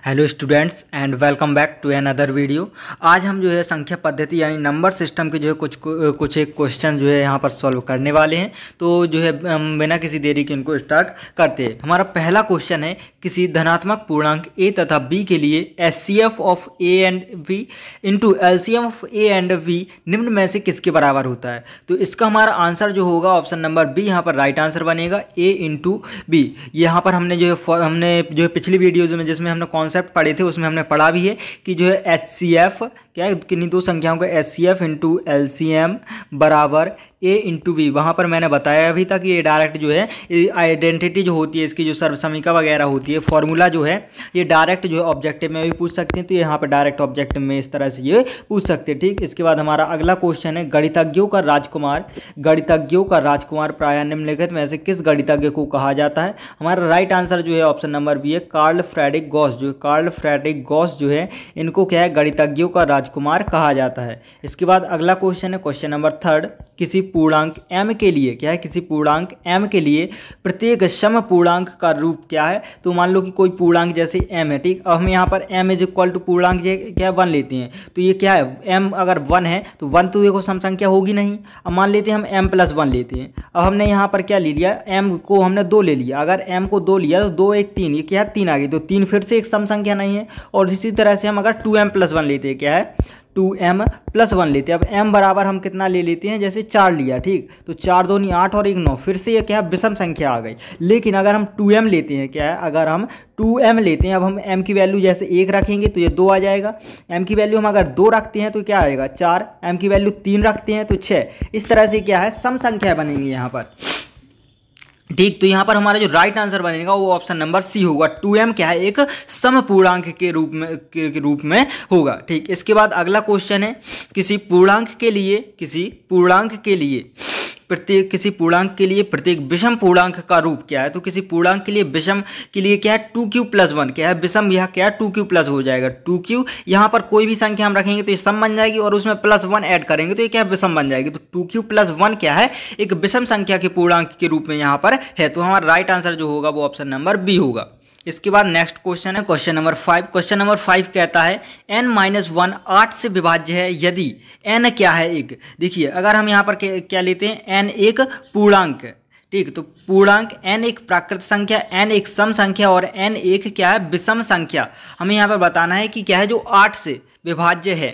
Hello students and welcome back to another video. आज हम जो है संख्या पद्धति यानी नंबर सिस्टम के जो है कुछ एक क्वेश्चन जो है यहाँ पर सॉल्व करने वाले हैं। तो जो है हम बिना किसी देरी के इनको स्टार्ट करते हैं। हमारा पहला क्वेश्चन है, किसी धनात्मक पूर्णांक a तथा b के लिए HCF of a and b into LCM of a and b निम्न में से किसके बराबर होता है। तो इसका हमारा आंसर जो होगा ऑप्शन नंबर बी यहाँ पर राइट आंसर बनेगा, a इंटू बी। यहाँ पर हमने जो है पिछली वीडियोज़ में जिसमें हमने कॉन्सेप्ट पढ़े थे उसमें हमने पढ़ा भी है कि जो है HCF क्या है, किन्हीं दो संख्याओं का HCF इंटू LCM बराबर a इंटू बी। वहाँ पर मैंने बताया भी था कि ये डायरेक्ट जो है आइडेंटिटी जो होती है, इसकी जो सर्वसमीका वगैरह होती है, फॉर्मूला जो है ये डायरेक्ट जो है ऑब्जेक्टिव में भी पूछ सकते हैं। तो यहाँ पर डायरेक्ट ऑब्जेक्टिव में इस तरह से ये पूछ सकते हैं। ठीक, इसके बाद हमारा अगला क्वेश्चन है, गणितज्ञों का राजकुमार प्रायः निम्नलिखित में से किस गणितज्ञ को कहा जाता है। हमारा राइट आंसर जो है ऑप्शन नंबर बी है, कार्ल फ्रेडरिक गॉस जो है इनको क्या है, गणितज्ञों का राजकुमार कहा जाता है। इसके बाद अगला क्वेश्चन है, क्वेश्चन नंबर थर्ड, किसी पूर्णांक m के लिए क्या है, किसी पूर्णांक m के लिए प्रत्येक सम पूर्णांक का रूप क्या है। तो मान लो कि कोई पूर्णांक जैसे m है, ठीक, अब हम यहाँ पर m इज इक्वल टू पूर्णांक क्या है 1 लेते हैं। तो ये क्या है, m अगर 1 है तो 1 तो देखो सम संख्या होगी नहीं। अब मान लेते हैं हम m प्लस 1 लेते हैं। अब हमने यहाँ पर क्या ले लिया, m को हमने 2 ले लिया। अगर m को 2 लिया तो 2 1 3, ये क्या है 3 आ गई, तो 3 फिर से एक सम संख्या नहीं है। और इसी तरह से हम अगर 2m प्लस 1 लेते हैं, क्या है 2m प्लस 1 लेते हैं। अब m बराबर हम कितना ले लेते हैं, जैसे 4 लिया, ठीक, तो 4 2 8 और 1 9, फिर से ये क्या है विषम संख्या आ गई। लेकिन अगर हम 2m लेते हैं, क्या है, अगर हम 2m लेते हैं, अब हम m की वैल्यू जैसे 1 रखेंगे तो ये 2 आ जाएगा। m की वैल्यू हम अगर 2 रखते हैं तो क्या आएगा 4, m की वैल्यू 3 रखते हैं तो 6। इस तरह से क्या है सम संख्या बनेंगी यहाँ पर। ठीक, तो यहाँ पर हमारा जो राइट आंसर बनेगा वो ऑप्शन नंबर सी होगा। 2m क्या है, एक सम पूर्णांक के रूप में होगा। ठीक, इसके बाद अगला क्वेश्चन है, किसी पूर्णांक के लिए प्रत्येक विषम पूर्णांक का रूप क्या है। तो किसी पूर्णांक के लिए विषम के लिए क्या है 2q प्लस 1, क्या है विषम, यह क्या है 2q प्लस हो जाएगा 2q। यहाँ पर कोई भी संख्या हम रखेंगे तो ये सम बन जाएगी और उसमें प्लस 1 ऐड करेंगे तो ये क्या है विषम बन जाएगी। तो 2q प्लस 1 क्या है, एक विषम संख्या के पूर्णांक के रूप में यहाँ पर है। तो हमारा राइट आंसर जो होगा वो ऑप्शन नंबर बी होगा। इसके बाद नेक्स्ट क्वेश्चन है, क्वेश्चन नंबर 5। क्वेश्चन नंबर 5 कहता है n-1 8 से विभाज्य है यदि n क्या है एक। देखिए अगर हम यहाँ पर क्या लेते हैं, n एक पूर्णांक, ठीक, तो पूर्णांक n एक प्राकृत संख्या, n एक सम संख्या और n एक क्या है विषम संख्या। हमें यहाँ पर बताना है कि क्या है जो 8 से विभाज्य है।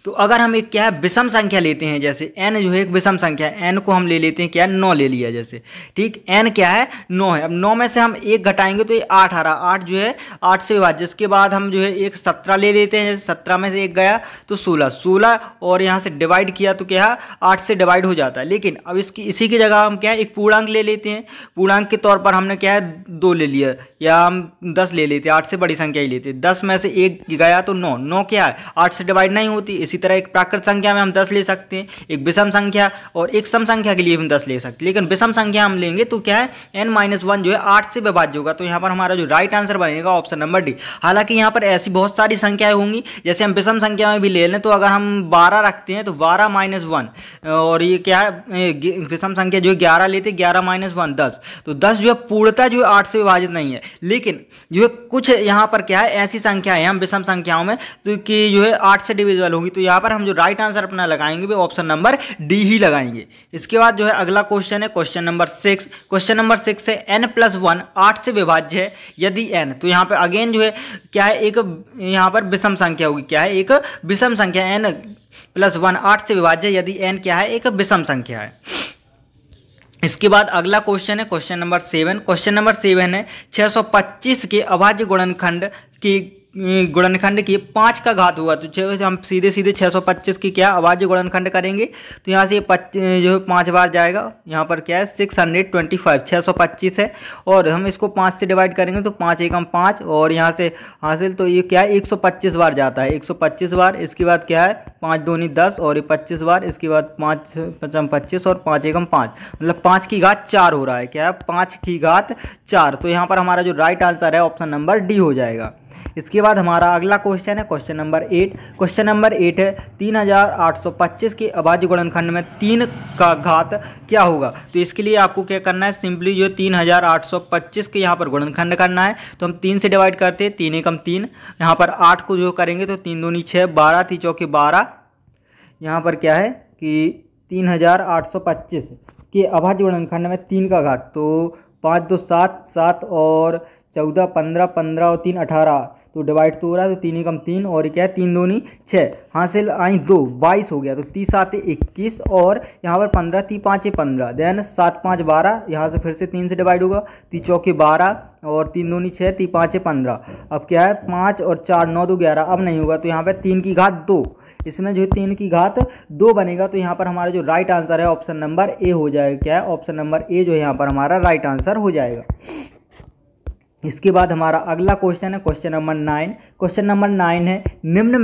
तो अगर हम एक क्या है विषम संख्या लेते हैं, जैसे n जो है एक विषम संख्या है, n को हम ले लेते हैं क्या है 9 ले लिया जैसे, ठीक, n क्या है 9 है। अब 9 में से हम 1 घटाएंगे तो ये 8 आ रहा, 8 जो है 8 से विभाज्य। इसके बाद हम जो है एक 17 ले लेते हैं, जैसे 17 में से 1 गया तो 16 और यहाँ से डिवाइड किया तो क्या है 8 से डिवाइड हो जाता है। लेकिन अब इसी की जगह हम क्या है एक पूर्णांक ले लेते हैं। पूर्णांक के तौर पर हमने क्या है 2 ले लिया, या हम 10 ले लेते हैं, 8 से बड़ी संख्या ही लेते हैं। 10 में से 1 गया तो 9 क्या है 8 से डिवाइड नहीं होती। इसी तरह एक प्राकृत संख्या में हम 10 ले सकते हैं, एक विषम संख्या और एक सम संख्या के लिए हम 10 ले सकते हैं। लेकिन विषम संख्या हम लेंगे तो क्या है n-1 जो है 8 से विभाज्य होगा। तो यहाँ पर हमारा जो राइट आंसर बनेगा ऑप्शन नंबर डी। हालांकि यहाँ पर ऐसी बहुत सारी संख्याएं होंगी, जैसे हम विषम संख्या में भी ले लें तो अगर हम 12 रखते हैं तो 12-1, और ये क्या है विषम संख्या जो है 11 लेते, 11-1 10, तो 10 जो है पूर्णतः जो है 8 से विभाजित नहीं है। लेकिन जो है कुछ यहाँ पर क्या है ऐसी संख्याएं हैं हम विषम संख्याओं में तो कि जो है 8 से डिविजिबल होगी। तो यहाँ पर हम जो राइट आंसर अपना लगाएंगे वो ऑप्शन नंबर डी ही लगाएंगे। इसके बाद जो है अगला क्वेश्चन है, क्वेश्चन नंबर 6। क्वेश्चन नंबर 6 है, n+1 8 से विभाज्य है यदि n। तो यहाँ पर अगेन जो है क्या है एक यहाँ पर विषम संख्या होगी, क्या है एक विषम संख्या, n+1 8 से विभाज्य यदि n क्या है एक विषम संख्या है। इसके बाद अगला क्वेश्चन है, क्वेश्चन नंबर 7। क्वेश्चन नंबर 7 है, 625 के अभाज्य गुणनखंड की 5 का घात हुआ। तो हम सीधे 625 की क्या अभाज्य गुणनखंड करेंगे तो यहाँ से जो 5 बार जाएगा, यहाँ पर क्या है 625 है और हम इसको 5 से डिवाइड करेंगे तो 5 एकम 5 और यहाँ से हासिल तो ये क्या है 125 बार जाता है, 125 बार। इसके बाद क्या है 5 दूनी 10 और ये 25 बार। इसके बाद 5 5 25 और 5 एकम 5, मतलब 5 की घात 4 हो रहा है, क्या है 5 की घात 4। तो यहाँ पर हमारा जो राइट आंसर है ऑप्शन नंबर डी हो जाएगा। इसके बाद हमारा अगला क्वेश्चन है क्वेश्चन नंबर 8। क्वेश्चन नंबर 8 है 3825 के अभाज्य गुणनखंड में 3 का घात क्या होगा। तो इसके लिए आपको क्या करना है, सिंपली जो 3825 के यहाँ पर गुणनखंड करना है। तो हम 3 से डिवाइड करते हैं, 3 एकम 3, यहाँ पर 8 को जो करेंगे तो 3 दूनी 6, 12 3 चौके 12, यहाँ पर क्या है कि 3825 के अभाज्य गुणनखंड में 3 का घात, तो 5 2 7 7 और 14 15 15 और 3 18, तो डिवाइड तो हो रहा है, तो 3 एकम 3 और क्या है 3 दूनी 6, हासिल आई 2 22 हो गया। तो 30 7 21 और यहाँ पर 15 3 5 15, देन 7 5 12, यहाँ से फिर से 3 से डिवाइड होगा, 3 चौके 12 और 3 दूनी 6 3 5 15। अब क्या है 5 और 4 9 2 11, अब नहीं होगा, तो यहाँ पर 3 की घात 2, इसमें जो है 3 की घात 2 बनेगा। तो यहाँ पर हमारा जो राइट आंसर है ऑप्शन नंबर ए हो जाएगा। क्या है, ऑप्शन नंबर ए जो है यहाँ पर हमारा राइट आंसर हो जाएगा। इसके बाद हमारा अगला क्वेश्चन है क्वेश्चन नंबर 9। क्वेश्चन नंबर 9 है निम्न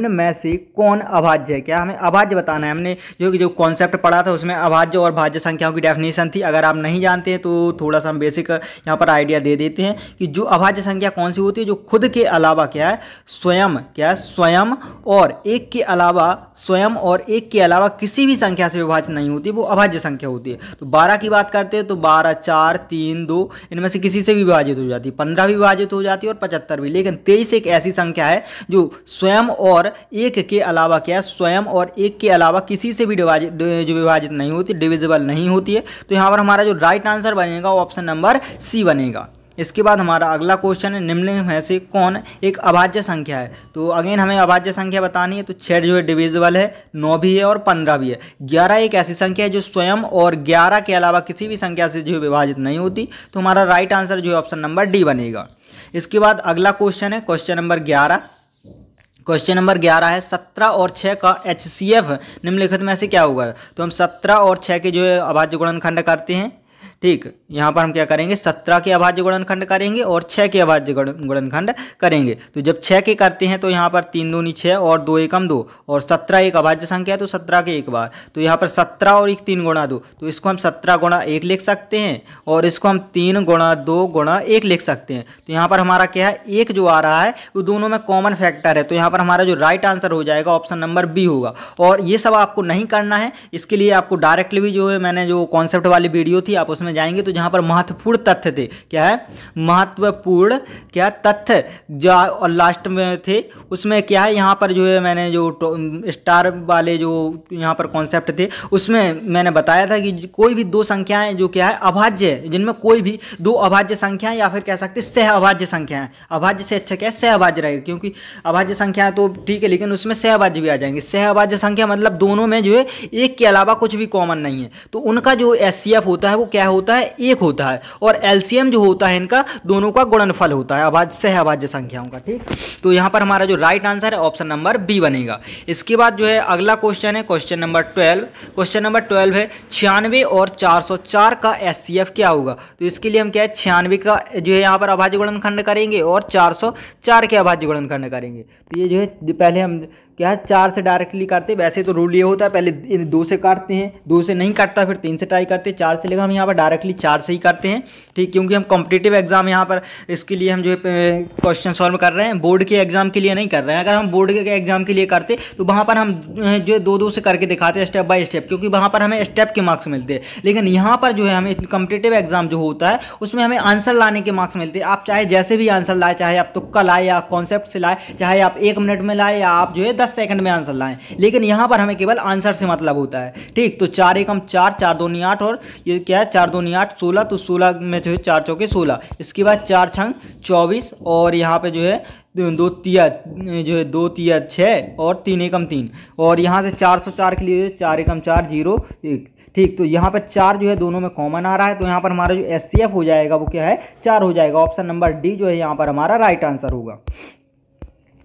में से कौन अभाज्य है। क्या हमें अभाज्य बताना है। हमने जो कॉन्सेप्ट पढ़ा था उसमें अभाज्य और भाज्य संख्याओं की डेफिनेशन थी। अगर आप नहीं जानते हैं तो थोड़ा सा हम बेसिक यहाँ पर आइडिया दे देते हैं कि जो अभाज्य संख्या कौन सी होती है, जो खुद के अलावा क्या है स्वयं और एक के अलावा किसी भी संख्या से विभाजित नहीं होती, वो अभाज्य संख्या होती है। तो 12 की बात करते हैं तो 12 4 3 2 इनमें से किसी से भी विभाजित हो जाती है, 15 भी विभाजित हो जाती है और 75 भी। लेकिन 23 एक ऐसी संख्या है जो स्वयं और एक के अलावा किसी से भी विभाजित नहीं होती, डिविजिबल नहीं होती है। तो यहाँ पर हमारा जो राइट आंसर बनेगा ऑप्शन नंबर सी बनेगा। इसके बाद हमारा अगला क्वेश्चन है निम्न में से कौन एक अभाज्य संख्या है। तो अगेन हमें अभाज्य संख्या बतानी है। तो 6 जो है डिविजिबल है, 9 भी है और 15 भी है। 11 एक ऐसी संख्या है जो स्वयं और 11 के अलावा किसी भी संख्या से जो विभाजित नहीं होती। तो हमारा राइट आंसर जो है ऑप्शन नंबर डी बनेगा। इसके बाद अगला क्वेश्चन है क्वेश्चन नंबर 11। क्वेश्चन नंबर 11 है 17 और 6 का HCF निम्नलिखित में से क्या होगा। तो हम 17 और 6 के जो है अभाज्य गुणनखंड करते हैं। ठीक, यहाँ पर हम क्या करेंगे 17 के अभाज्य गुणनखंड करेंगे और 6 के अभाज्य गुणनखंड करेंगे। तो जब 6 के करते हैं तो यहाँ पर 3 दूनी 6 और 2 एकम 2 और 17 एक अभाज्य संख्या है तो 17 के एक बार। तो यहाँ पर 17 और 1 3 गुणा 2, तो इसको हम 17 गुणा 1 लिख सकते हैं और इसको हम 3 गुणा 2 गुणा 1 लिख सकते हैं। तो यहाँ पर हमारा क्या है, एक जो आ रहा है वो दोनों में कॉमन फैक्टर है। तो यहाँ पर हमारा जो राइट आंसर हो जाएगा ऑप्शन नंबर बी होगा। और ये सब आपको नहीं करना है, इसके लिए आपको डायरेक्टली भी जो है मैंने जो कॉन्सेप्ट वाली वीडियो थी आप उसमें जाएंगे तो जहां पर महत्वपूर्ण तथ्य थे, क्या है महत्वपूर्ण क्या तथ्य जो और लास्ट में थे उसमें क्या है, यहाँ पर जो है मैंने जो स्टार वाले जो यहाँ पर कॉन्सेप्ट थे उसमें मैंने बताया था कि कोई भी दो संख्याएं जो क्या है अभाज्य है, जिनमें कोई भी दो अभाज्य संख्याएं या फिर कह सकते हैं सह अभाज्य संख्याएं। अभाज्य से अच्छा क्या है सह अभाज्य रहेगा, क्योंकि अभाज्य संख्याएं तो ठीक है लेकिन उसमें सह अभाज्य भी आ जाएंगे। सह अभाज्य संख्या मतलब दोनों में जो है एक के अलावा कुछ भी कॉमन नहीं है, तो उनका जो HCF होता है वो क्या होता है, एक होता है। और LCM जो होता है इनका दोनों का गुणनफल होता है अभाज्य सह अभाज्य संख्याओं का। ठीक, तो यहाँ पर हमारा जो राइट आंसर है ऑप्शन नंबर बी बनेगा। इसके बाद जो है अगला क्वेश्चन है क्वेश्चन नंबर 12। क्वेश्चन नंबर 12 है 96 और 404 का HCF क्या होगा। तो इसके लिए हम क्या है 96 का जो है यहाँ पर अभाज्य गुणनखंड करेंगे और 404 के अभाज्य गुणनखंड करेंगे। तो ये जो है पहले हम क्या है 4 से डायरेक्टली करते हैं, वैसे तो रूल ये होता है पहले 2 से काटते हैं, 2 से नहीं काटता फिर 3 से ट्राई करते हैं, 4 से लेकर हम यहाँ पर डायरेक्टली 4 से ही करते हैं। ठीक, क्योंकि हम कॉम्पिटिटिव एग्जाम यहाँ पर इसके लिए हम जो है क्वेश्चन सॉल्व कर रहे हैं, बोर्ड के एग्जाम के लिए नहीं कर रहे हैं। अगर हम बोर्ड के एग्जाम के लिए करते तो वहाँ पर हम जो 2-2 से करके दिखाते हैं स्टेप बाय स्टेप, क्योंकि वहाँ पर हमें स्टेप के मार्क्स मिलते हैं। लेकिन यहाँ पर जो है हमें कॉम्पिटिटिव एग्जाम जो होता है उसमें हमें आंसर लाने के मार्क्स मिलते हैं। आप चाहे जैसे भी आंसर लाए, चाहे आप तुक्का लाए या कॉन्सेप्ट से लाए, चाहे आप 1 मिनट में लाए या आप जो है 10 सेकंड में आंसर लाएं, लेकिन यहाँ पर हमें केवल आंसर से मतलब होता है। ठीक, तो 4 एकम 4, 4 दूनी 8 और ये क्या है 4 दूनी 8 16, तो 16 में जो है 4 चौके 16। इसके बाद 4 छंग 24 और यहाँ पे जो है 2 तिया 6 और 3 एकम 3 और यहाँ से 404 के लिए 4 एकम 4 0 1। ठीक, तो यहाँ पर 4 जो है दोनों में कॉमन आ रहा है, तो यहाँ पर हमारा जो HCF हो जाएगा वो क्या है 4 हो जाएगा। ऑप्शन नंबर डी जो है यहाँ पर हमारा राइट आंसर होगा।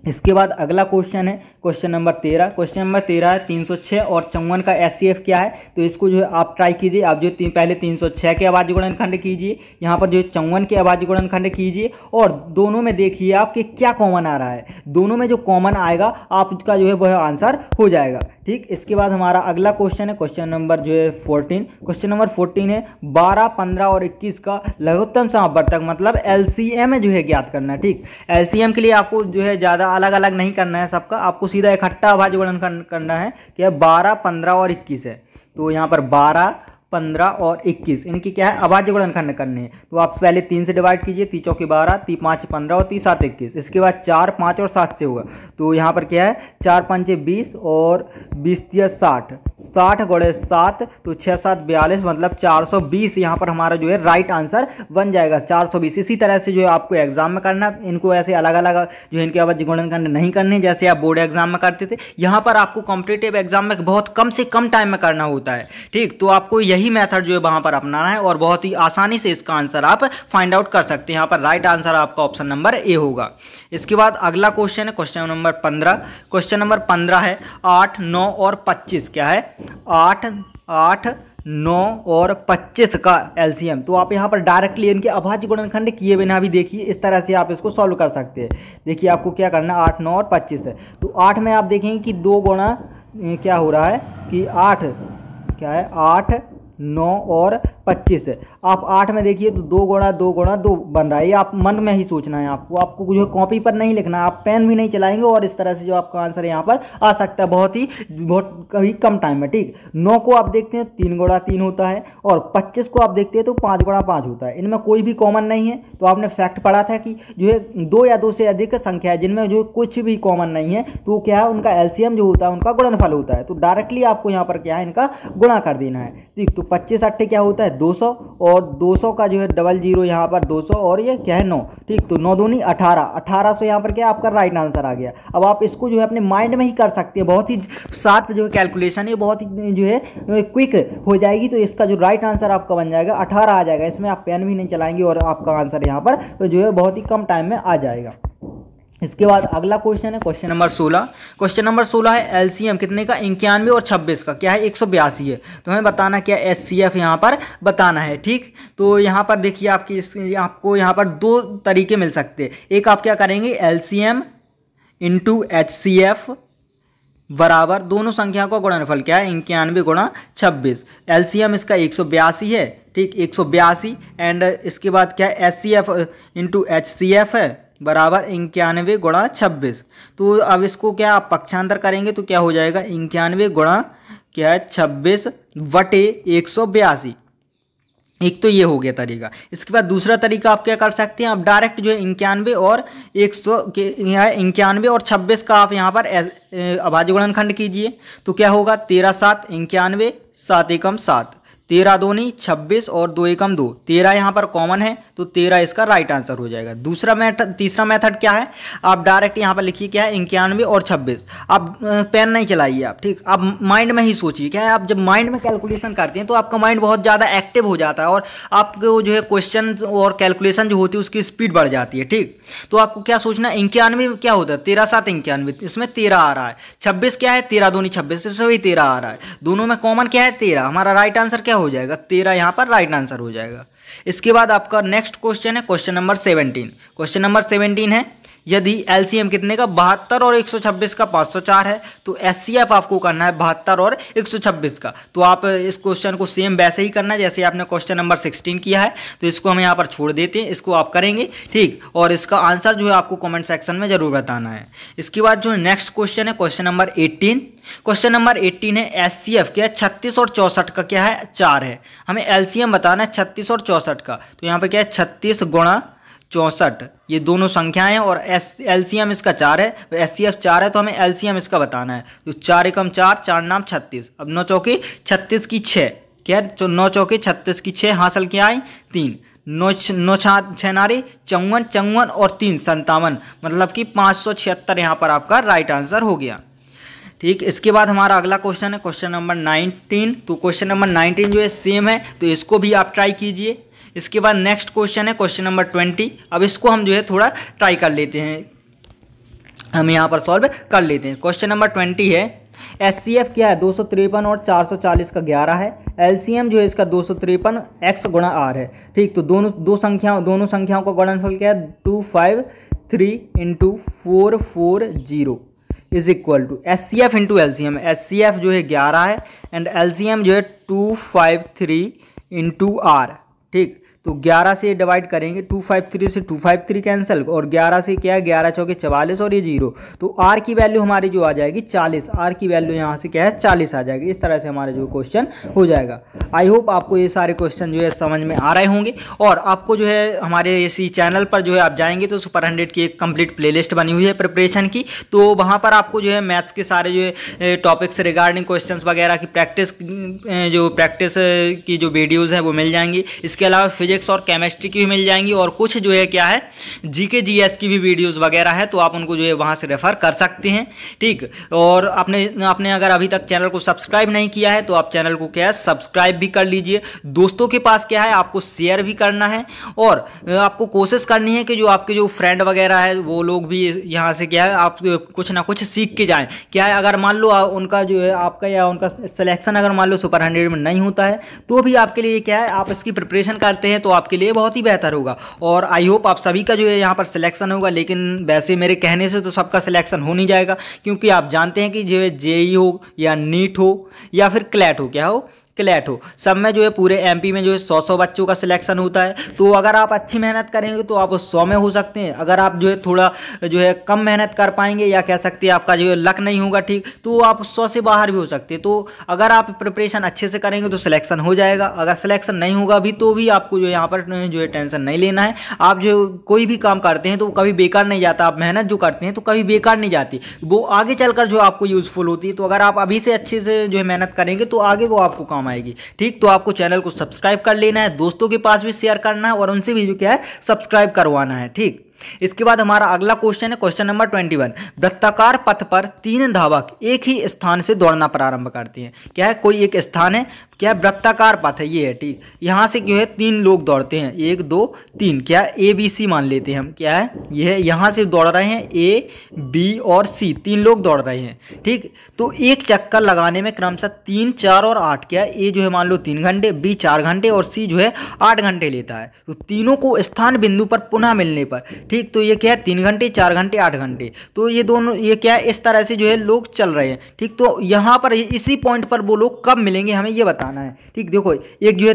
इसके बाद अगला क्वेश्चन है क्वेश्चन नंबर 13। क्वेश्चन नंबर 13 है 306 और 54 का HCF क्या है। तो इसको जो है आप ट्राई कीजिए। आप जो पहले 306 के अभाज्य गुणनखंड कीजिए, यहाँ पर जो है 54 के अभाज्य गुणनखंड कीजिए और दोनों में देखिए आपके क्या कॉमन आ रहा है। दोनों में जो कॉमन आएगा आपका जो है वह आंसर हो जाएगा। ठीक, इसके बाद हमारा अगला क्वेश्चन है क्वेश्चन नंबर जो है 14। क्वेश्चन नंबर 14 है 12, 15 और 21 का लघुत्तम समापवर्तक मतलब LCM जो है ज्ञात करना है। ठीक, LCM के लिए आपको जो है ज़्यादा अलग अलग नहीं करना है सबका, आपको सीधा इकट्ठा अभाज्य गुणन करना है कि 12, 15 और 21 है। तो यहाँ पर 12, 15 और 21 इनकी क्या है अभाज्य गुणनखंड करने हैं। तो आप पहले 3 से डिवाइड कीजिए, 3 चौके 12, 3 5 15 और 3 7 21। इसके बाद 4, 5 और 7 से होगा। तो यहाँ पर क्या है 4 5 20 और 20 60, 60 गुणे 7 तो 6 7 42 मतलब 420 यहाँ पर हमारा जो है राइट आंसर बन जाएगा 420। इसी तरह से जो है आपको एग्जाम में करना, इनको ऐसे अलग अलग जो इनके अभाज्य गुणनखंड नहीं करने जैसे आप बोर्ड एग्जाम में करते थे। यहाँ पर आपको कॉम्पिटिटिव एग्जाम में बहुत कम से कम टाइम में करना होता है। ठीक, तो आपको यही मेथड जो है वहां पर अपनाना है और बहुत ही आसानी से इसका आंसर आप फाइंड आउट कर सकते हैं। यहाँ पर राइट आंसर आपका ऑप्शन नंबर ए होगा। इसके बाद अगला क्वेश्चन है क्वेश्चन नंबर 15। क्वेश्चन नंबर 15 है 8, 9 और 25 क्या है 8, 9 और 25 का LCM। तो आप यहाँ पर डायरेक्टली इनके अभाज्य गुणनखंड किए बिना भी देखिए इस तरह से आप इसको सॉल्व कर सकते हैं। देखिए आपको क्या करना है 8, 9 और 25 है। तो 8 में आप देखेंगे कि 2 गुणा क्या हो रहा है कि 8 क्या है 8, 9 और 25 है। आप 8 में देखिए तो 2 गुणा 2 गुणा 2 बन रहा है। ये आप मन में ही सोचना है, आपको जो कॉपी पर नहीं लिखना है, आप पेन भी नहीं चलाएंगे और इस तरह से जो आपका आंसर यहाँ पर आ सकता है बहुत कभी कम टाइम में। ठीक, 9 को आप देखते हैं 3 गुणा 3 होता है और 25 को आप देखते हैं तो 5 गुणा 5 होता है। इनमें कोई भी कॉमन नहीं है। तो आपने फैक्ट पढ़ा था कि जो है 2 या 2 से अधिक संख्या है जिनमें जो कुछ भी कॉमन नहीं है तो क्या है उनका LCM जो होता है उनका गुणनफल होता है। तो डायरेक्टली आपको यहाँ पर क्या है इनका गुणा कर देना है। ठीक, तो 25 8 क्या होता है 200 और 200 का जो है 00 यहाँ पर 200 और ये क्या है 9। ठीक, तो 9 दूनी 18, 18 से यहाँ पर क्या आपका राइट आंसर आ गया। अब आप इसको जो है अपने माइंड में ही कर सकते हैं, बहुत ही शार्प जो है कैलकुलेशन है, बहुत ही जो है क्विक हो जाएगी। तो इसका जो राइट आंसर आपका बन जाएगा 18 आ जाएगा। इसमें आप पेन भी नहीं चलाएंगे और आपका आंसर यहाँ पर जो है बहुत ही कम टाइम में आ जाएगा। इसके बाद अगला क्वेश्चन है क्वेश्चन नंबर 16। क्वेश्चन नंबर 16 है LCM कितने का 91 और 26 का क्या है 182 है। तो हमें बताना क्या SCF यहाँ पर बताना है। ठीक, तो यहाँ पर देखिए आपको यहाँ पर 2 तरीके मिल सकते हैं। एक आप क्या करेंगे LCM इंटू HCF बराबर दोनों संख्याओं का गुणनफल क्या है 91 गुणा 26। LCM इसका 182 है। ठीक, 182 एंड इसके बाद क्या है SCF इंटू HCF है बराबर 91 गुणा 26। तो अब इसको क्या आप पक्षांतर करेंगे तो क्या हो जाएगा 91 गुणा क्या है 26 बटे 182। एक तो ये हो गया तरीका। इसके बाद दूसरा तरीका आप क्या कर सकते हैं, आप डायरेक्ट जो है 91 और 100 के यहाँ 91 और 26 का आप यहाँ पर अभाज्य गुणनखंड कीजिए। तो क्या होगा 13 7 91, 7 एकम 7, 13 दूनी 26 और 2 एकम 2, 13 यहाँ पर कॉमन है तो 13 इसका राइट आंसर हो जाएगा। तीसरा मेथड क्या है, आप डायरेक्ट यहाँ पर लिखिए क्या है 91 और 26। आप पेन नहीं चलाइए आप। ठीक, आप माइंड में ही सोचिए। क्या है आप जब माइंड में कैलकुलेशन करते हैं तो आपका माइंड बहुत ज़्यादा एक्टिव हो जाता है और आपको जो है क्वेश्चन और कैलकुलेशन जो होती है उसकी स्पीड बढ़ जाती है। ठीक, तो आपको क्या सोचना 91 क्या होता है 13 7 91, इसमें 13 आ रहा है। 26 क्या है 13 दूनी 26, इसमें भी 13 आ रहा है। दोनों में कॉमन क्या है 13। हमारा राइट आंसर क्या हो जाएगा 13 यहाँ पर राइट आंसर हो जाएगा। इसके बाद आपका नेक्स्ट क्वेश्चन है क्वेश्चन नंबर 17। क्वेश्चन नंबर 17 है यदि LCM कितने का 72 और 126 का 504 है तो SCF आपको करना है 72 और 126 का। तो आप इस क्वेश्चन को सेम वैसे ही करना है जैसे आपने क्वेश्चन नंबर 16 किया है। तो इसको हम यहाँ पर छोड़ देते हैं, इसको आप करेंगे। ठीक, और इसका आंसर जो है आपको कमेंट सेक्शन में जरूर बताना है। इसके बाद जो नेक्स्ट क्वेश्चन है क्वेश्चन नंबर 18। क्वेश्चन नंबर 18 है SCF क्या है 36 और 64 का क्या है 4 है। हमें LCM बताना है 36 और 64 का। तो यहाँ पर क्या है 36 गुणा 64, ये दोनों संख्याएं हैं और LCM इसका 4 है, SCF 4 है तो हमें LCM इसका बताना है। तो 4 एकम 4, 4 नाम 36। अब 9 चौके 36 की 6 क्या है 9 चौके 36 की 6 हासिल क्या आई 3, 9 6 नारे 54, 54 और 3 57 मतलब कि 576 यहाँ पर आपका राइट आंसर हो गया। ठीक, इसके बाद हमारा अगला क्वेश्चन है क्वेश्चन नंबर 19। तो क्वेश्चन नंबर 19 जो है सेम है तो इसको भी आप ट्राई कीजिए। इसके बाद नेक्स्ट क्वेश्चन है क्वेश्चन नंबर 20। अब इसको हम जो है थोड़ा ट्राई कर लेते हैं, हम यहाँ पर सॉल्व कर लेते हैं। क्वेश्चन नंबर 20 है SCF क्या है 253 और 440 का 11 है। LCM जो है इसका 253 x गुणा r है। ठीक, तो दोनों संख्याओं का गुणनफल क्या है 253 × 440। Is equal to HCF into LCM। HCF जो है 11 है एंड LCM जो है 253 इंटू R। ठीक, तो 11 से डिवाइड करेंगे, 253 से 253 कैंसिल, और 11 से क्या है, 11 चौके 44 और ये 0, तो R की वैल्यू हमारी जो आ जाएगी 40। R की वैल्यू यहाँ से क्या है 40 आ जाएगी। इस तरह से हमारा जो क्वेश्चन हो जाएगा। आई होप आपको ये सारे क्वेश्चन जो है समझ में आ रहे होंगे। और आपको जो है हमारे इसी चैनल पर जो है आप जाएंगे तो सुपर 100 की एक कंप्लीट प्लेलिस्ट बनी हुई है प्रिपरेशन की, तो वहाँ पर आपको जो है मैथ्स के सारे जो है टॉपिक्स रिगार्डिंग क्वेश्चन वगैरह की प्रैक्टिस की जो वीडियोज़ हैं वो मिल जाएंगी। इसके अलावा फिजिक्स और केमिस्ट्री की भी मिल जाएंगी, और कुछ जो है क्या है जीके जीएस की भी वीडियोस वगैरह है, तो आप उनको जो है वहां से रेफर कर सकते हैं। ठीक, और आपने अगर अभी तक चैनल को सब्सक्राइब नहीं किया है तो आप चैनल को क्या है सब्सक्राइब भी कर लीजिए। दोस्तों के पास क्या है आपको शेयर भी करना है, और आपको कोशिश करनी है कि जो आपके जो फ्रेंड वगैरह है वो लोग भी यहाँ से क्या है आप कुछ ना कुछ सीख के जाएँ। क्या है, अगर मान लो उनका जो है आपका या उनका सिलेक्शन अगर मान लो सुपर 100 में नहीं होता है तो भी आपके लिए क्या है आप इसकी प्रिपरेशन करते हैं तो आपके लिए बहुत ही बेहतर होगा। और आई होप आप सभी का जो है यहाँ पर सिलेक्शन होगा, लेकिन वैसे मेरे कहने से तो सबका सिलेक्शन हो नहीं जाएगा, क्योंकि आप जानते हैं कि जो है जेई हो या नीट हो या फिर क्लैट हो, क्या हो क्लैट हो, सब में जो है पूरे एमपी में जो है 100 बच्चों का सिलेक्शन होता है। तो अगर आप अच्छी मेहनत करेंगे तो आप 100 में हो सकते हैं। अगर आप जो है थोड़ा जो है कम मेहनत कर पाएंगे या कह सकते हैं आपका जो है लक नहीं होगा ठीक, तो आप 100 से बाहर भी हो सकते हैं। तो अगर आप प्रिपरेशन अच्छे से करेंगे तो सिलेक्शन हो जाएगा। अगर सिलेक्शन नहीं होगा भी तो भी आपको जो यहाँ पर जो है टेंशन नहीं लेना है। आप जो कोई भी काम करते हैं तो कभी बेकार नहीं जाता, आप मेहनत जो करते हैं तो कभी बेकार नहीं जाती, वो आगे चलकर जो आपको यूज़फुल होती है। तो अगर आप अभी से अच्छे से जो है मेहनत करेंगे तो आगे वो आपको काम आएगी। ठीक, तो आपको चैनल को सब्सक्राइब कर लेना है, दोस्तों के पास भी शेयर करना है और उनसे भी जो क्या है सब्सक्राइब करवाना है। ठीक, इसके बाद हमारा अगला क्वेश्चन है क्वेश्चन नंबर 21। वृत्ताकार पथ पर 3 धावक एक ही स्थान से दौड़ना प्रारंभ करते हैं। क्या है, कोई एक स्थान है, क्या वृत्ताकार पथ है ये है। ठीक, यहाँ से जो है 3 लोग दौड़ते हैं, 1 2 3, क्या ABC मान लेते हैं हम, क्या है ये है, यहाँ से दौड़ रहे हैं A B और C, 3 लोग दौड़ रहे हैं। ठीक, तो एक चक्कर लगाने में क्रमशः 3 4 और 8, क्या है A जो है मान लो 3 घंटे, B 4 घंटे और C जो है 8 घंटे लेता है। तो तीनों को स्थान बिंदु पर पुनः मिलने पर, ठीक, तो ये क्या है 3 घंटे 4 घंटे 8 घंटे, तो ये दोनों ये क्या है इस तरह से जो है लोग चल रहे हैं। ठीक, तो यहाँ पर इसी पॉइंट पर वो लोग कब मिलेंगे हमें ये बताना है। ठीक, देखो एक जो है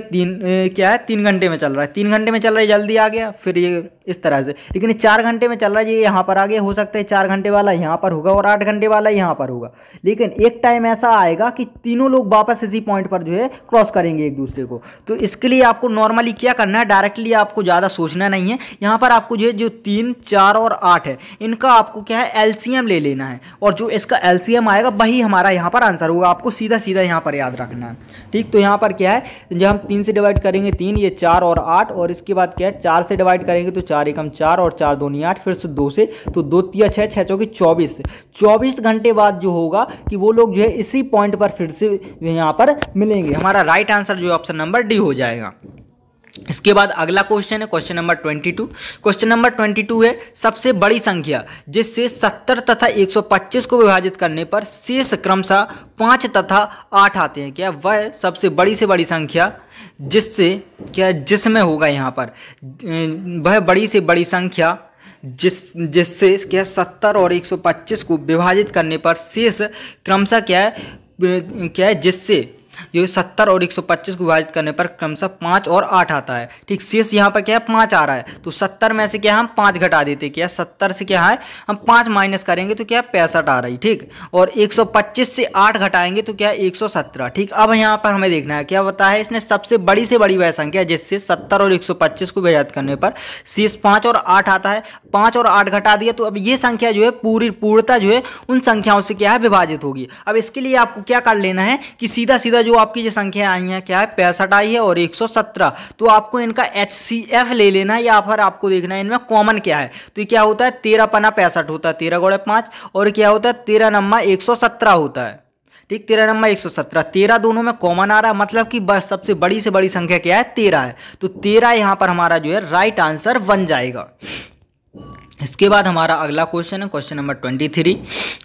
3 घंटे में चल रहा है, 3 घंटे में चल रहा है, जल्दी आ गया, फिर ये इस तरह से, लेकिन 4 घंटे में चल रहा है, ये यहाँ पर आ गया, हो सकता है 4 घंटे वाला यहाँ पर होगा और 8 घंटे वाला यहाँ पर होगा। लेकिन एक टाइम ऐसा आएगा कि तीनों लोग वापस इसी पॉइंट पर जो है क्रॉस करेंगे एक दूसरे को। तो इसके लिए आपको नॉर्मली क्या करना है, डायरेक्टली आपको ज़्यादा सोचना नहीं है। यहाँ पर आपको जो है जो 3 4 और 8 है इनका आपको क्या है LCM ले लेना है, और जो इसका LCM आएगा वही हमारा यहाँ पर आंसर होगा। आपको सीधा सीधा यहाँ पर याद रखना है। ठीक, तो यहाँ पर क्या है, जब हम 3 से डिवाइड करेंगे 3, ये 4 और 8, और इसके बाद क्या है 4 से डिवाइड करेंगे तो 4 एकम 4 और 4 दूनी 8, फिर से 2 से, तो 2 3 6 6 चौके 24, 24 घंटे बाद जो होगा कि वो लोग जो है इसी पॉइंट पर फिर से यहाँ पर मिलेंगे। हमारा राइट आंसर जो ऑप्शन नंबर डी हो जाएगा। इसके बाद अगला क्वेश्चन है क्वेश्चन नंबर 22। क्वेश्चन नंबर 22 है सबसे बड़ी संख्या जिससे 70 तथा 125 को विभाजित करने पर शेष क्रमशः 5 तथा 8 आते हैं। क्या वह सबसे बड़ी से बड़ी संख्या जिसमें होगा यहाँ पर वह बड़ी से बड़ी संख्या जिससे क्या 70 और 125 को विभाजित करने पर शेष क्रमशः क्या है जिससे जो 70 और 125 को विभाजित करने पर क्रमशः 5 और 8 आता है। ठीक, शेष यहाँ पर क्या है 5 आ रहा है, तो 70 में से क्या हम 5 घटा देते, क्या 70 से क्या है हम 5 माइनस करेंगे तो क्या 65 आ रही। ठीक, और 125 से 8 घटाएंगे तो क्या 117। ठीक, अब यहाँ पर हमें देखना है क्या बताया है इसने, सबसे बड़ी से बड़ी वह संख्या जिससे 70 और 125 को विभाजित करने पर शेष 5 और 8 आता है। 5 और 8 घटा दिया तो अब ये संख्या जो है पूर्णतः जो है उन संख्याओं से क्या है विभाजित होगी। अब इसके लिए आपको क्या कर लेना है कि सीधा सीधा जो आपकी जो संख्या आई है क्या है 65 आई है और 117, तो आपको इनका HCF ले लेना है, या फिर आपको देखना है इनमें कॉमन क्या है। तो क्या होता है 13 पना 65 होता है, 13 गुणे 5, और क्या होता है 13 नम्मा 117 होता है। ठीक, 13 नम्मा 117, 13 दोनों में कॉमन आ रहा है, मतलब कि बस सबसे बड़ी से बड़ी संख्या क्या है 13 है। तो 13 यहाँ पर हमारा जो है राइट आंसर बन जाएगा। इसके बाद हमारा अगला क्वेश्चन है क्वेश्चन नंबर 23।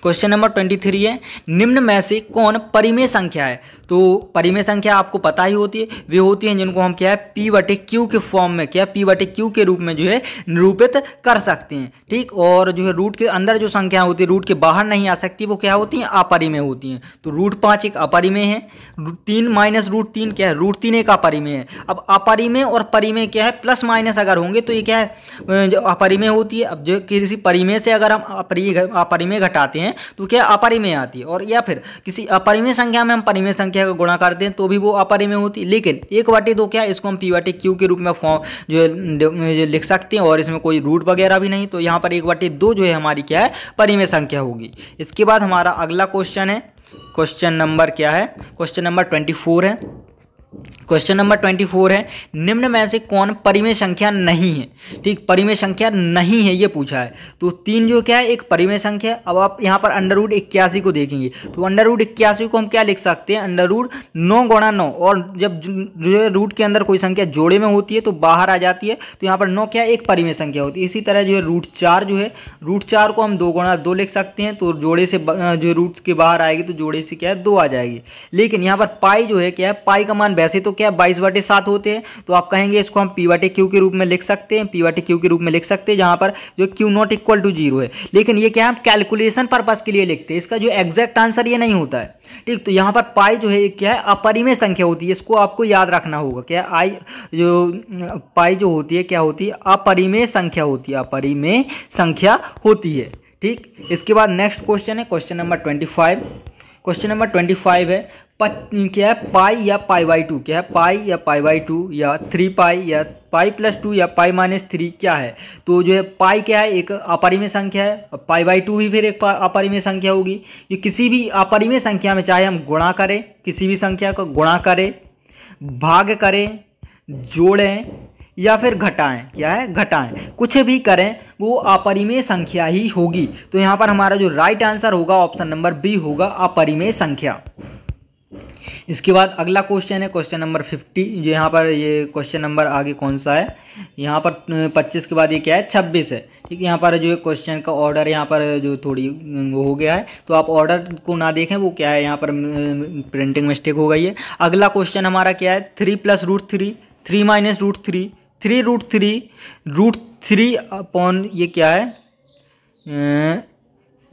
क्वेश्चन नंबर 23 है निम्न में से कौन परिमेय संख्या है। तो परिमेय संख्या आपको पता ही होती है, वे होती हैं जिनको हम क्या है P/Q के फॉर्म में क्या P/Q के रूप में जो है निरूपित कर सकते हैं। ठीक, और जो है रूट के अंदर जो संख्या होती है रूट के बाहर नहीं आ सकती, वो क्या होती हैं अपरिमेय होती हैं। तो √5 एक अपरिमेय है, 3 - √3 क्या है √3 एक अपरिमेय है। अब अपरिमेय और परिमेय क्या है प्लस माइनस अगर होंगे तो ये क्या है जो अपरिमेय होती है। अब जो किसी परिमेय से अगर हम अपरिमेय घटाते हैं तो क्या अपरिमेय आती है, और या फिर किसी अपरिमेय संख्या में हम परिमेय संख्या का गुणा करते हैं तो भी वो अपरिमेय होती है। लेकिन 1/2 क्या है, इसको हम P/Q के रूप में फॉर्म जो लिख सकते हैं, और इसमें कोई रूट वगैरह भी नहीं, तो यहाँ पर 1/2 जो है हमारी क्या है परिमेय संख्या होगी। इसके बाद हमारा अगला क्वेश्चन है, क्वेश्चन नंबर क्या है, क्वेश्चन नंबर 24 है। क्वेश्चन नंबर 24 है, निम्न में से कौन परिमेय संख्या नहीं है। ठीक, परिमेय संख्या नहीं है ये पूछा है। तो 3 जो क्या है एक परिमेय संख्या। अब आप यहाँ पर √81 को देखेंगे तो √81 को हम क्या लिख सकते हैं √9 × 9, और जब जो है रूट के अंदर कोई संख्या जोड़े में होती है तो बाहर आ जाती है, तो यहाँ पर 9 क्या एक परिमेय संख्या होती है। इसी तरह जो है √4 जो है √4 को हम 2 × 2 लिख सकते हैं, तो जोड़े से जो रूट के बाहर आएगी तो जोड़े से क्या है 2 आ जाएगी। लेकिन यहाँ पर पाई जो है क्या है पाई का मान वैसे तो क्या 22/7 होते हैं, तो आप कहेंगे इसको हम P/Q के रूप में लिख सकते हैं, P/Q के रूप में लिख सकते हैं, जहां पर जो Q ≠ 0 है। लेकिन ये क्या हम कैलकुलेशन पर्पस के लिए लिखते हैं, इसका जो एग्जैक्ट आंसर ये नहीं होता है। ठीक, तो यहाँ पर पाई जो है क्या है अपरिमेय संख्या होती है, इसको आपको याद रखना होगा। क्या पाई जो होती है क्या होती है अपरिमेय संख्या होती है, अपरिमेय संख्या होती है। ठीक, इसके बाद नेक्स्ट क्वेश्चन है क्वेश्चन नंबर 25। क्वेश्चन नंबर 25 है क्या है पाई या π/2, क्या है पाई या π/2 या 3 पाई या π+2 या π-3 क्या है। तो जो है पाई क्या है एक अपरिमेय संख्या है, π/2 भी फिर एक अपरिमेय संख्या होगी। ये किसी भी अपरिमेय संख्या में चाहे हम गुणा करें, किसी भी संख्या को गुणा करें, भाग करें, जोड़ें या फिर घटाएं, क्या है घटाएं, कुछ भी करें वो अपरिमेय संख्या ही होगी। तो यहाँ पर हमारा जो राइट आंसर होगा ऑप्शन नंबर बी होगा अपरिमेय संख्या। इसके बाद अगला क्वेश्चन है क्वेश्चन नंबर 50। जो यहाँ पर ये क्वेश्चन नंबर आगे कौन सा है, यहाँ पर 25 के बाद ये क्या है 26 है। ठीक है, यहाँ पर जो है क्वेश्चन का ऑर्डर यहाँ पर जो थोड़ी वो हो गया है, तो आप ऑर्डर को ना देखें, वो क्या है यहाँ पर प्रिंटिंग मिस्टेक हो गई है। अगला क्वेश्चन हमारा क्या है 3 + √3, 3 - √3, 3√3, √3 अपॉन ये क्या है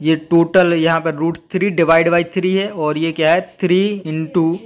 ये टोटल यहाँ पर √3 / 3 है, और ये क्या है 3 ×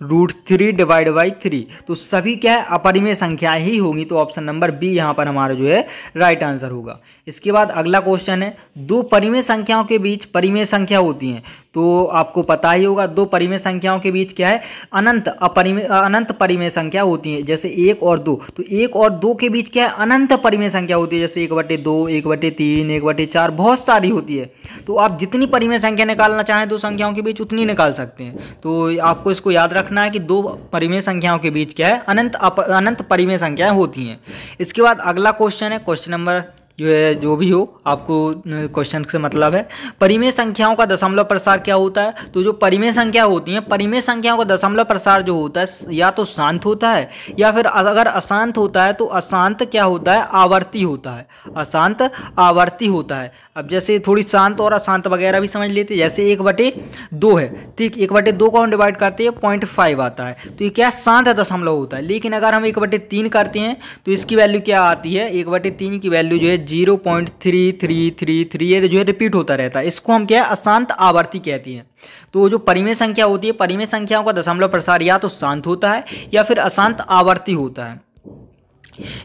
√3 / 3। तो सभी क्या है अपरिमेय संख्या ही होंगी, तो ऑप्शन नंबर बी यहाँ पर हमारा जो है राइट आंसर होगा। इसके बाद अगला क्वेश्चन है दो परिमेय संख्याओं के बीच परिमेय संख्या होती हैं। तो आपको पता ही होगा दो परिमेय संख्याओं के बीच क्या है अनंत परिमेय संख्या होती है, जैसे 1 और 2। तो 1 और 2 के बीच क्या है अनंत परिमेय संख्या होती है, जैसे 1/2, 1/3, 1/4 बहुत सारी होती है। तो आप जितनी परिमेय संख्या निकालना चाहें दो संख्याओं के बीच उतनी निकाल सकते हैं। तो आपको इसको याद रखना है कि दो परिमेय संख्याओं के बीच क्या है अनंत परिमेय संख्याएं होती हैं। इसके बाद अगला क्वेश्चन है क्वेश्चन नंबर जो है जो भी हो आपको क्वेश्चन से मतलब है परिमेय संख्याओं का दशमलव प्रसार क्या होता है। तो जो परिमेय संख्या होती हैं परिमेय संख्याओं का दशमलव प्रसार जो होता है या तो शांत होता है या फिर अगर अशांत होता है तो अशांत क्या होता है आवर्ती होता है, अशांत आवर्ती होता है। अब जैसे थोड़ी शांत और अशांत वगैरह भी समझ लेते हैं, जैसे 1/2 है, ठीक 1/2 को हम डिवाइड करते हैं 0.5 आता है, तो ये क्या शांत दशमलव होता है। लेकिन अगर हम 1/3 करते हैं तो इसकी वैल्यू क्या आती है 1/3 की वैल्यू जो है 0.3333 ये जो है रिपीट होता रहता है, इसको हम क्या है अशांत आवर्ती कहते हैं। तो जो परिमेय संख्या होती है परिमेय संख्याओं का दशमलव प्रसार या तो शांत होता है या फिर अशांत आवर्ती होता है।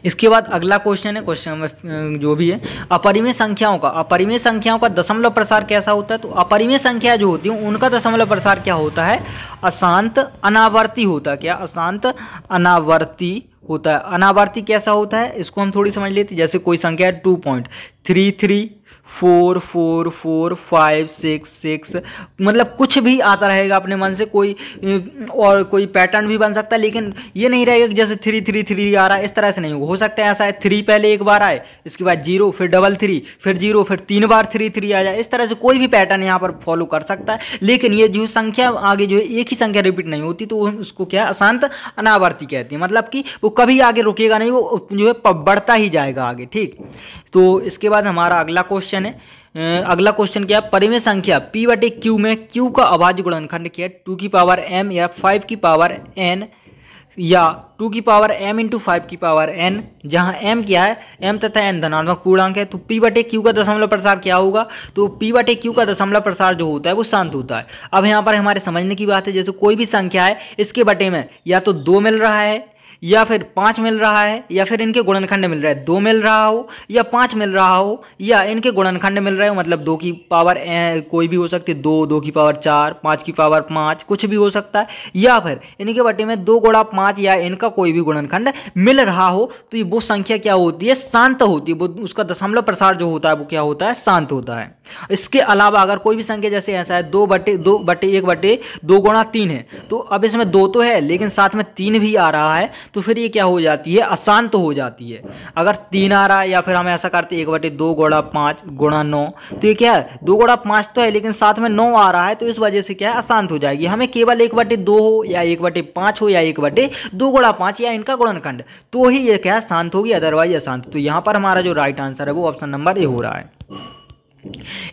इसके बाद अगला क्वेश्चन है क्वेश्चन जो भी है अपरिमेय संख्याओं का दशमलव प्रसार कैसा होता है। तो अपरिमेय संख्या जो होती है उनका दशमलव प्रसार क्या होता है अशांत अनावर्ती होता है। क्या अशांत अनावर्ती होता है। अनावर्ती कैसा होता है इसको हम थोड़ी समझ लेते हैं, जैसे कोई संख्या है 2.33 4 4 4 5 6 6 मतलब कुछ भी आता रहेगा अपने मन से, कोई और कोई पैटर्न भी बन सकता है, लेकिन ये नहीं रहेगा कि जैसे 3 3 3 आ रहा है, इस तरह से नहीं होगा। हो सकता है ऐसा है 3 पहले एक बार आए, इसके बाद 0 फिर 3 फिर 0 फिर 3 बार 3 3 आ जाए, इस तरह से कोई भी पैटर्न यहाँ पर फॉलो कर सकता है। लेकिन ये जो संख्या आगे जो है एक ही संख्या रिपीट नहीं होती, तो उसको क्या है अशांत अनावर्ती कहते हैं, मतलब कि वो कभी आगे रुकेगा नहीं, वो जो है बढ़ता ही जाएगा आगे। ठीक, तो इसके बाद हमारा अगला क्वेश्चन क्वेश्चन है। अगला क्वेश्चन क्या है, परिमेय संख्या p बटे q में q का अभाज्य गुणनखंड क्या है, 2 की पावर m या 5 की पावर n या 2 की पावर m इंटू 5 की पावर n, जहाँ m क्या है, m तथा n धनात्मक पूर्णांक है। तो p बटे q का दशमलव प्रसार क्या होगा, तो p बटे q का दशमलव प्रसार जो होता है वो शांत होता है। अब यहाँ पर हमारे समझने की बात है, जैसे कोई भी संख्या है, इसके बटे में या तो 2 मिल रहा है या फिर 5 मिल रहा है या फिर इनके गुणनखंड मिल रहा है, 2 मिल रहा हो या 5 मिल रहा हो या इनके गुणनखंड मिल रहे हो, मतलब 2 की पावर कोई भी हो सकती है, 2, 2 की पावर 4, 5 की पावर 5, कुछ भी हो सकता है, या फिर इनके बटे में 2 गुणा 5 या इनका कोई भी गुणनखंड मिल रहा हो, तो ये वो संख्या क्या होती है, शांत होती है। वो उसका दशमलव प्रसार जो होता है वो क्या होता है, शांत होता है। इसके अलावा अगर कोई भी संख्या जैसे ऐसा है 2 बटे 1 बटे 2 गुणा 3 है, तो अब इसमें 2 तो है लेकिन साथ में 3 भी आ रहा है, तो फिर ये क्या हो जाती है, अशांत हो जाती है। अगर 3 आ रहा है या फिर हम ऐसा करते 1 बटे 2 गुणा 5 गुणा 9, तो ये क्या है, 2 गुणा 5 तो है लेकिन साथ में 9 आ रहा है, तो इस वजह से क्या है, अशांत हो जाएगी। हमें केवल 1 बटे 2 हो या 1 बटे 5 हो या 1 बटे 2 गुणा 5 या इनका गुणनखंड, तो ही ये क्या है, शांत होगी, अदरवाइज अशांत। तो यहाँ पर हमारा जो राइट आंसर है वो ऑप्शन नंबर ए हो रहा है।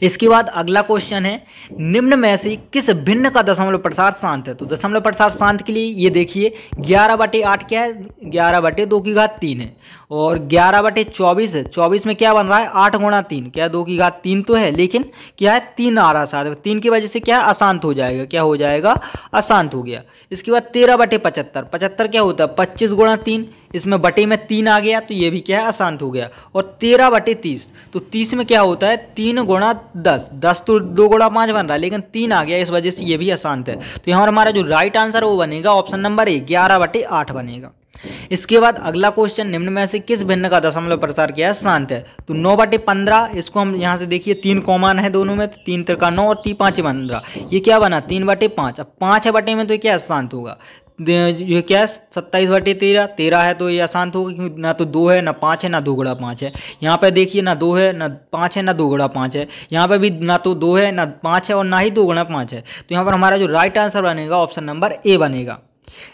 इसके बाद अगला क्वेश्चन है, निम्न में से किस भिन्न का दशमलव प्रसार शांत है। तो दशमलव प्रसार शांत के लिए ये देखिए 11 बटे 8 क्या है, 11 बटे 2 की घात 3 है, और 11 बटे 24 है, 24 में क्या बन रहा है, 8 गुणा 3, क्या 2 की घात 3 तो है लेकिन क्या है, 3 आ रहा है साथ में, 3 की वजह से क्या है, अशांत हो जाएगा, क्या हो जाएगा, अशांत हो गया। इसके बाद 13 बटे 75, 75 क्या होता है, 25 गुणा 3, इसमें बटे में 3 आ गया तो ये भी क्या है, अशांत हो गया। और 13 बटे 30, तो 30 में क्या होता है, 3 गुणा 10, 10 तो 2 गुणा 5 बन रहा है लेकिन 3 आ गया, इस वजह से ये भी अशांत है। तो यहाँ हमारा जो राइट आंसर वो बनेगा ऑप्शन नंबर ए, 11 बटे 8 बनेगा। इसके बाद अगला क्वेश्चन, निम्न में से किस भिन्न का दशमलव प्रसार क्या है, शांत है। तो 9 बटे 15, इसको हम यहाँ से देखिए 3 कॉमन है दोनों में, 3 त्रिका 9 और 3 5 15, ये क्या बना 3 बटे 5। अब 5 है बटे में तो क्या शांत होगा, ये क्या है 27 बटे 13, 13 है तो ये अशांत होगा क्योंकि ना तो 2 है ना 5 है ना 2 गुणा 5 है। यहाँ पे देखिए ना 2 है ना 5 है ना 2 गुणा 5 है, यहाँ पे भी ना तो 2 है ना 5 है और ना ही 2 गुणा 5 है। तो यहाँ पर हमारा जो राइट आंसर बनेगा ऑप्शन नंबर ए बनेगा।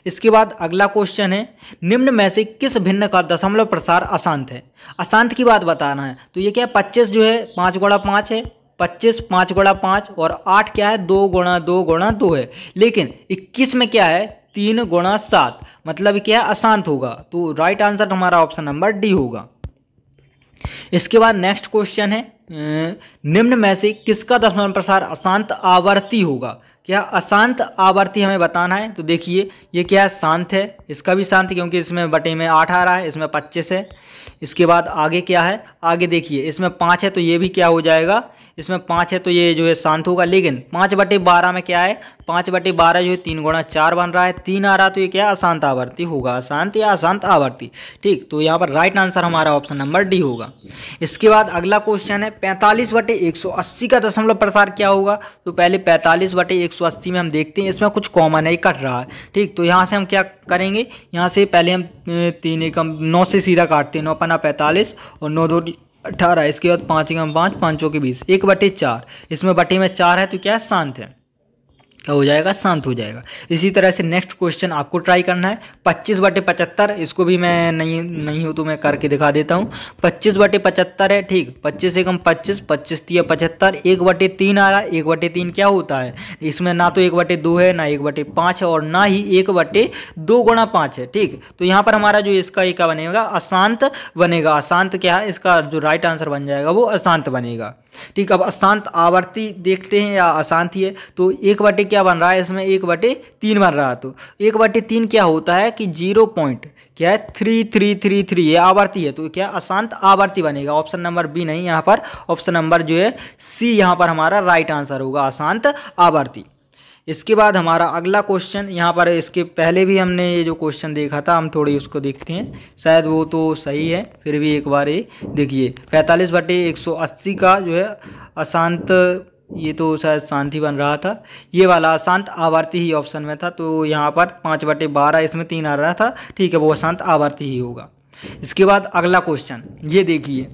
इसके बाद अगला क्वेश्चन है, निम्न में से किस भिन्न का दशमलव प्रसार अशांत है। अशांत की बात बताना है, तो ये क्या है 25 जो है 5 गुणा 5 है, 25 5 गुणा 5, और 8 क्या है 2 गुणा 2 गुणा 2 है, लेकिन 21 में क्या है 3 गुणा 7, मतलब क्या है अशांत होगा। तो राइट आंसर हमारा ऑप्शन नंबर डी होगा। इसके बाद नेक्स्ट क्वेश्चन है, निम्न में से किसका दशमलव प्रसार अशांत आवर्ती होगा। क्या अशांत आवर्ती हमें बताना है, तो देखिए ये क्या है, शांत है, इसका भी शांत है क्योंकि इसमें बटे में 8 आ रहा है, इसमें 25 है। इसके बाद आगे क्या है, आगे देखिए इसमें 5 है तो ये भी क्या हो जाएगा, इसमें 5 है तो ये जो है शांत होगा, लेकिन 5 बटे 12 में क्या है, 5 बटे 12 जो है 3 गुणा 4 बन रहा है, 3 आ रहा तो ये क्या अशांत आवर्ती होगा, अशांत या अशांत आवर्ती। ठीक, तो यहाँ पर राइट आंसर हमारा ऑप्शन नंबर डी होगा। इसके बाद अगला क्वेश्चन है, 45 बटे 180 का दशमलव प्रसार क्या होगा। तो पहले 45 बटे 180 में हम देखते हैं, इसमें कुछ कॉमन है, कट रहा है। ठीक, तो यहाँ से हम क्या करेंगे, यहाँ से पहले हम 3 एकम 9 से सीधा काटते हैं, 9 पन्ना 45 और 9 2 18, इसके बाद 5 एकम 5, 5 चौके 20, 1 बटे 4, इसमें बटे में 4 है तो क्या शांत है, क्या हो जाएगा, शांत हो जाएगा। इसी तरह से नेक्स्ट क्वेश्चन आपको ट्राई करना है, 25 बटे 75, इसको भी मैं नहीं हो तो मैं करके दिखा देता हूँ। 25 बटे 75 है, ठीक, 25 एकम 25, 25 तिया 75, 1 बटे 3 आ रहा है, 1 बटे 3 क्या होता है, इसमें ना तो 1 बटे 2 है ना 1 बटे 5 है और ना ही 1 बटे 2 गुणा 5 है। ठीक, तो यहाँ पर हमारा जो इसका एक बनेगा अशांत बनेगा। अशांत क्या है, इसका जो राइट आंसर बन जाएगा वो अशांत बनेगा। ठीक, अब अशांत आवर्ती देखते हैं या अशांत ही है, तो 1 बटे क्या बन रहा है, इसमें 1 बटे 3 बन रहा है, तो 1 बटे 3 क्या होता है कि 0 पॉइंट क्या है 3333, ये आवर्ती है तो क्या अशांत आवर्ती बनेगा। ऑप्शन नंबर बी नहीं, यहाँ पर ऑप्शन नंबर जो है सी यहाँ पर हमारा राइट आंसर होगा, अशांत आवर्ती। इसके बाद हमारा अगला क्वेश्चन, यहाँ पर इसके पहले भी हमने ये जो क्वेश्चन देखा था, हम थोड़ी उसको देखते हैं, शायद वो तो सही है, फिर भी एक बार ये देखिए 45 बटे 180 का जो है अशांत, ये तो शायद शांति बन रहा था, ये वाला अशांत आवर्ती ही ऑप्शन में था, तो यहाँ पर 5 बटे 12 इसमें 3 आ रहा था, ठीक है, वो अशांत आवर्ती ही होगा। इसके बाद अगला क्वेश्चन ये देखिए,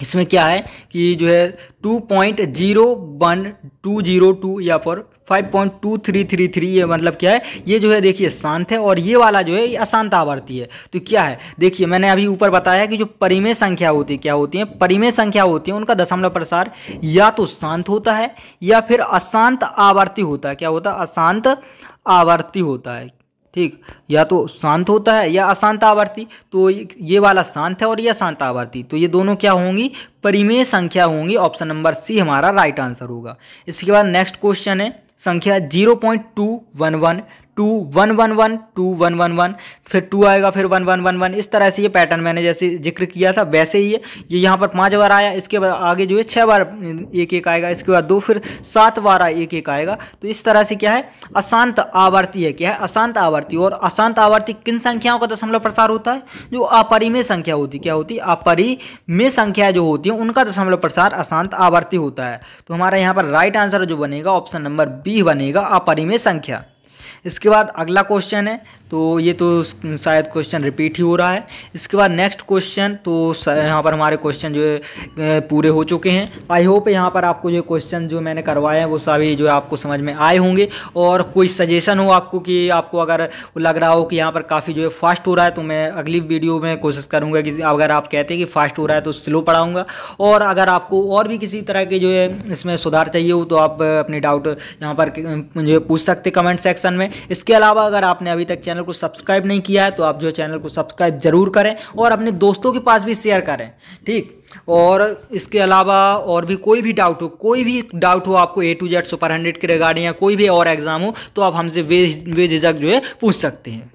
इसमें क्या है कि जो है 2.01202 या फिर 5.2333, ये मतलब क्या है, ये जो है देखिए शांत है और ये वाला जो है ये अशांत आवर्ती है। तो क्या है, देखिए मैंने अभी ऊपर बताया कि जो परिमेय संख्या होती है, क्या होती है, परिमेय संख्या होती है, उनका दशमलव प्रसार या तो शांत होता है या फिर अशांत आवर्ती होता है। क्या होता है, अशांत आवर्ती होता है। ठीक, या तो शांत होता है या अशांत आवर्ती। तो ये वाला शांत है और ये अशांत आवर्ती, तो ये दोनों क्या होंगी, परिमेय संख्या होंगी। ऑप्शन नंबर सी हमारा राइट आंसर होगा। इसके बाद नेक्स्ट क्वेश्चन है संख्या 0.211, 2111, 2111, फिर 2 आएगा, फिर 1111। इस तरह से ये पैटर्न मैंने जैसे जिक्र किया था वैसे ही है। ये यहाँ पर 5 बार आया, इसके बाद आगे जो है 6 बार 1-1 आएगा, इसके बाद 2, फिर 7 बार 1-1 आएगा। तो इस तरह से क्या है, अशांत आवर्ती है। क्या है, अशांत आवर्ती। और अशांत आवर्ती किन संख्याओं का दशमलव प्रसार होता है, जो अपरिमेय संख्या होती है। क्या होती है, अपरिमेय संख्या जो होती है उनका दशमलव प्रसार अशांत आवर्ती होता है। तो हमारा यहाँ पर राइट आंसर जो बनेगा ऑप्शन नंबर बी बनेगा, अपरिमेय संख्या। इसके बाद अगला क्वेश्चन है, तो ये तो शायद क्वेश्चन रिपीट ही हो रहा है। इसके बाद नेक्स्ट क्वेश्चन, तो यहाँ पर हमारे क्वेश्चन जो है पूरे हो चुके हैं। आई होप यहाँ पर आपको जो क्वेश्चन जो मैंने करवाए हैं वो सभी जो है आपको समझ में आए होंगे। और कोई सजेशन हो आपको कि आपको अगर लग रहा हो कि यहाँ पर काफ़ी जो है फास्ट हो रहा है, तो मैं अगली वीडियो में कोशिश करूँगा कि अगर आप कहते हैं कि फास्ट हो रहा है तो स्लो पढ़ाऊँगा। और अगर आपको और भी किसी तरह के जो है इसमें सुधार चाहिए हो तो आप अपनी डाउट यहाँ पर जो है पूछ सकते कमेंट सेक्शन में। इसके अलावा अगर आपने अभी तक चैनल को सब्सक्राइब नहीं किया है तो आप जो चैनल को सब्सक्राइब जरूर करें और अपने दोस्तों के पास भी शेयर करें। ठीक, और इसके अलावा और भी कोई भी डाउट हो आपको A to Z सुपर 100 के रिगार्डिंग या कोई भी और एग्जाम हो तो आप हमसे बेझिझक जो है पूछ सकते हैं।